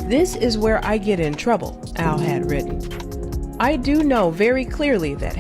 "This is where I get in trouble," Al had written. "I do know very clearly that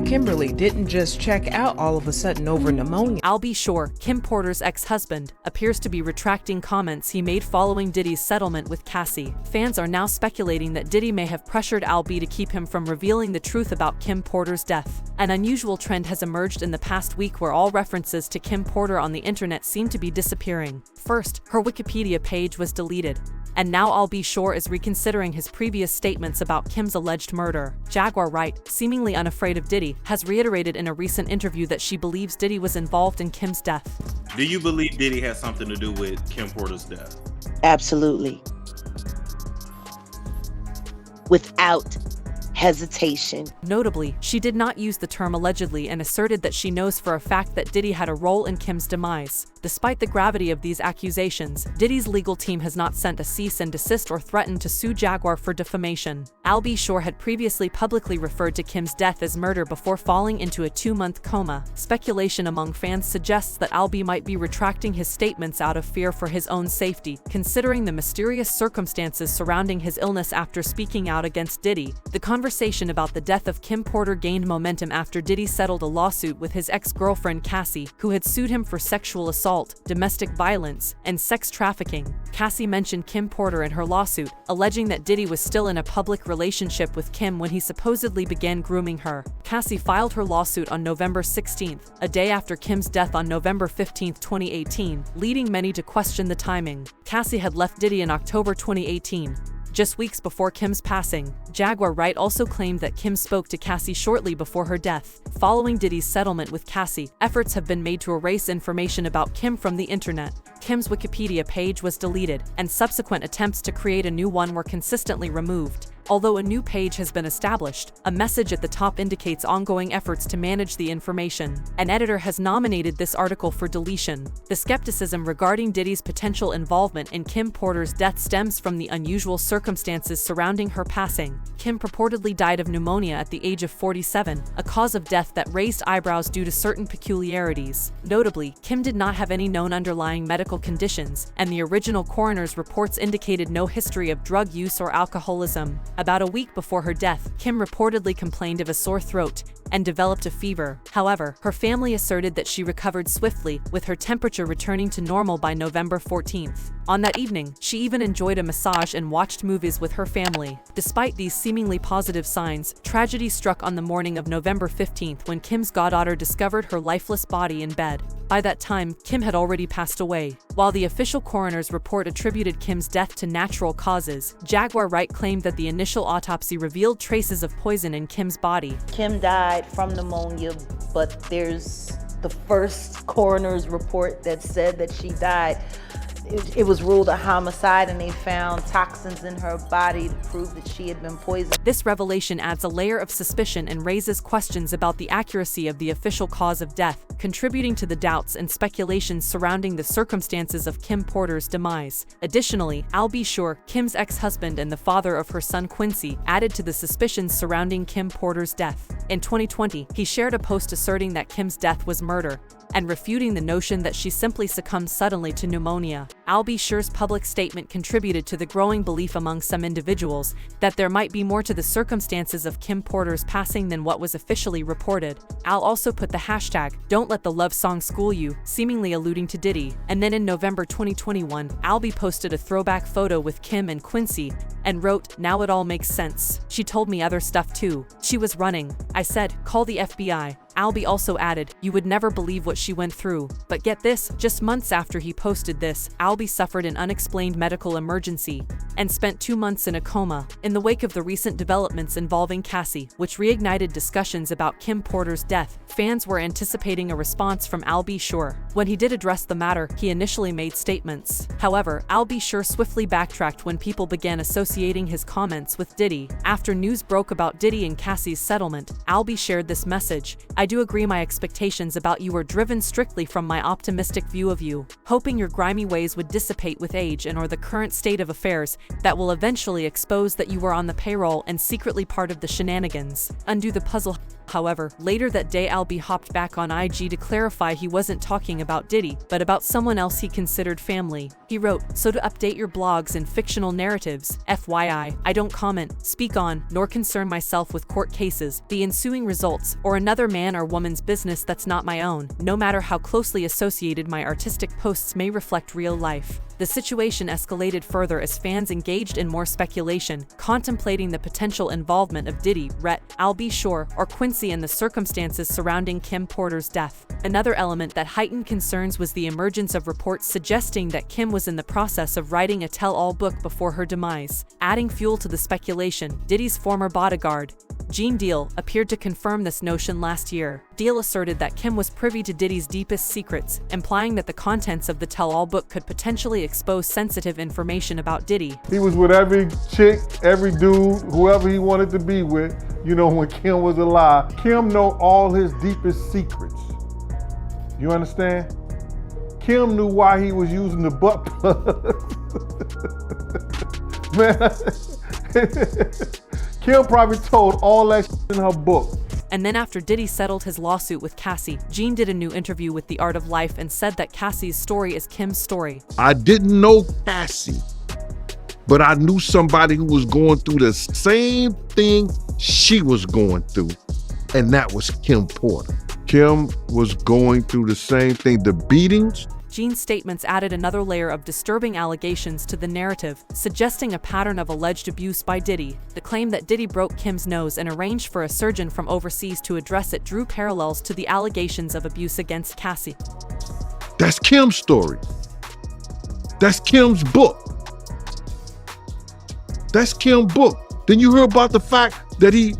#Kimberly didn't just check out all of a sudden over pneumonia." Al B. Sure, Kim Porter's ex-husband, appears to be retracting comments he made following Diddy's settlement with Cassie. Fans are now speculating that Diddy may have pressured Al B to keep him from revealing the truth about Kim Porter's death. An unusual trend has emerged in the past week where all references to Kim Porter on the internet seem to be disappearing. First, her Wikipedia page was deleted. And now Al B. Sure is reconsidering his previous statements about Kim's alleged murder. Jaguar Wright, seemingly unafraid of Diddy, has reiterated in a recent interview that she believes Diddy was involved in Kim's death. Do you believe Diddy has something to do with Kim Porter's death? Absolutely. Without hesitation. Notably, she did not use the term allegedly and asserted that she knows for a fact that Diddy had a role in Kim's demise. Despite the gravity of these accusations, Diddy's legal team has not sent a cease and desist or threatened to sue Jaguar for defamation. Al B. Sure had previously publicly referred to Kim's death as murder before falling into a 2-month coma. Speculation among fans suggests that Al B. might be retracting his statements out of fear for his own safety, considering the mysterious circumstances surrounding his illness after speaking out against Diddy. The conversation about the death of Kim Porter gained momentum after Diddy settled a lawsuit with his ex-girlfriend Cassie, who had sued him for sexual assault, domestic violence, and sex trafficking. Cassie mentioned Kim Porter in her lawsuit, alleging that Diddy was still in a public relationship with Kim when he supposedly began grooming her. Cassie filed her lawsuit on November 16th, a day after Kim's death on November 15, 2018, leading many to question the timing. Cassie had left Diddy in October 2018. Just weeks before Kim's passing, Jaguar Wright also claimed that Kim spoke to Cassie shortly before her death. Following Diddy's settlement with Cassie, efforts have been made to erase information about Kim from the internet. Kim's Wikipedia page was deleted, and subsequent attempts to create a new one were consistently removed. Although a new page has been established, a message at the top indicates ongoing efforts to manage the information. An editor has nominated this article for deletion. The skepticism regarding Diddy's potential involvement in Kim Porter's death stems from the unusual circumstances surrounding her passing. Kim purportedly died of pneumonia at the age of 47, a cause of death that raised eyebrows due to certain peculiarities. Notably, Kim did not have any known underlying medical conditions, and the original coroner's reports indicated no history of drug use or alcoholism. About a week before her death, Kim reportedly complained of a sore throat and developed a fever. However, her family asserted that she recovered swiftly, with her temperature returning to normal by November 14th. On that evening, she even enjoyed a massage and watched movies with her family. Despite these seemingly positive signs, tragedy struck on the morning of November 15th when Kim's goddaughter discovered her lifeless body in bed. By that time, Kim had already passed away. While the official coroner's report attributed Kim's death to natural causes, Jaguar Wright claimed that the initial autopsy revealed traces of poison in Kim's body. Kim died from pneumonia, but there's the first coroner's report that said that she died. It was ruled a homicide, and they found toxins in her body to prove that she had been poisoned. This revelation adds a layer of suspicion and raises questions about the accuracy of the official cause of death, contributing to the doubts and speculations surrounding the circumstances of Kim Porter's demise. Additionally, Al B. Sure, Kim's ex-husband and the father of her son Quincy, added to the suspicions surrounding Kim Porter's death. In 2020, he shared a post asserting that Kim's death was murder, and refuting the notion that she simply succumbed suddenly to pneumonia. Al B. Sure's public statement contributed to the growing belief among some individuals that there might be more to the circumstances of Kim Porter's passing than what was officially reported. Al also put the hashtag, "Don't let the love song school you," seemingly alluding to Diddy. And then in November 2021, Al B. posted a throwback photo with Kim and Quincy and wrote, "Now it all makes sense. She told me other stuff too. She was running. I said, call the FBI." Al B. also added, "You would never believe what she went through." But get this, just months after he posted this, Al B. suffered an unexplained medical emergency and spent 2 months in a coma. In the wake of the recent developments involving Cassie, which reignited discussions about Kim Porter's death, fans were anticipating a response from Al B. Sure. When he did address the matter, he initially made statements. However, Al B. Sure swiftly backtracked when people began associating his comments with Diddy. After news broke about Diddy and Cassie's settlement, Al B. shared this message: "I do agree my expectations about you are driven strictly from my optimistic view of you, hoping your grimy ways would dissipate with age and or the current state of affairs that will eventually expose that you were on the payroll and secretly part of the shenanigans. Undo the puzzle." However, later that day Albie hopped back on IG to clarify he wasn't talking about Diddy, but about someone else he considered family. He wrote, "So to update your blogs and fictional narratives, FYI, I don't comment, speak on, nor concern myself with court cases, the ensuing results, or another man or woman's business that's not my own, no matter how closely associated my artistic posts may reflect real life." The situation escalated further as fans engaged in more speculation, contemplating the potential involvement of Diddy, Rhett, Albie Shore, or Quincy in the circumstances surrounding Kim Porter's death. Another element that heightened concerns was the emergence of reports suggesting that Kim was in the process of writing a tell-all book before her demise. Adding fuel to the speculation, Diddy's former bodyguard, Gene Deal, appeared to confirm this notion last year. Deal asserted that Kim was privy to Diddy's deepest secrets, implying that the contents of the tell-all book could potentially expose sensitive information about Diddy. He was with every chick, every dude, whoever he wanted to be with, when Kim was alive. Kim know all his deepest secrets. You understand? Kim knew why he was using the butt plug. Man. Kim probably told all that in her book. And then after Diddy settled his lawsuit with Cassie, Gene did a new interview with The Art of Life and said that Cassie's story is Kim's story. I didn't know Cassie, but I knew somebody who was going through the same thing she was going through, and that was Kim Porter. Kim was going through the same thing, the beatings. Gene's statements added another layer of disturbing allegations to the narrative, suggesting a pattern of alleged abuse by Diddy. The claim that Diddy broke Kim's nose and arranged for a surgeon from overseas to address it drew parallels to the allegations of abuse against Cassie. That's Kim's story. That's Kim's book. That's Kim's book. Then you hear about the fact that he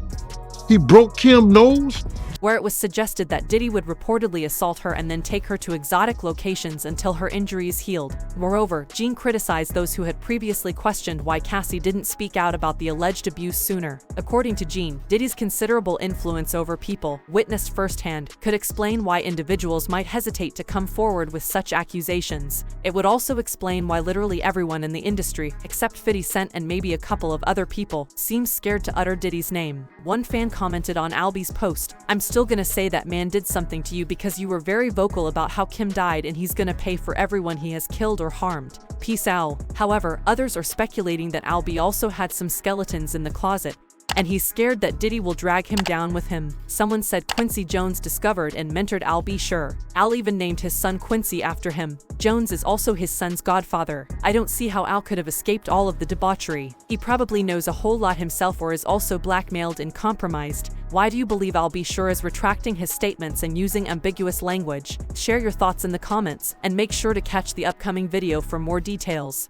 broke Kim's nose? Where it was suggested that Diddy would reportedly assault her and then take her to exotic locations until her injuries healed. Moreover, Gene criticized those who had previously questioned why Cassie didn't speak out about the alleged abuse sooner. According to Gene, Diddy's considerable influence over people, witnessed firsthand, could explain why individuals might hesitate to come forward with such accusations. It would also explain why literally everyone in the industry, except 50 Cent and maybe a couple of other people, seems scared to utter Diddy's name. One fan commented on Albie's post, "I'm still gonna say that man did something to you because you were very vocal about how Kim died and he's gonna pay for everyone he has killed or harmed. Peace out." However, others are speculating that Albie also had some skeletons in the closet, and he's scared that Diddy will drag him down with him. Someone said Quincy Jones discovered and mentored Albie Shore. Al even named his son Quincy after him. Jones is also his son's godfather. I don't see how Al could have escaped all of the debauchery. He probably knows a whole lot himself or is also blackmailed and compromised. Why do you believe Albie Shore is retracting his statements and using ambiguous language? Share your thoughts in the comments, and make sure to catch the upcoming video for more details.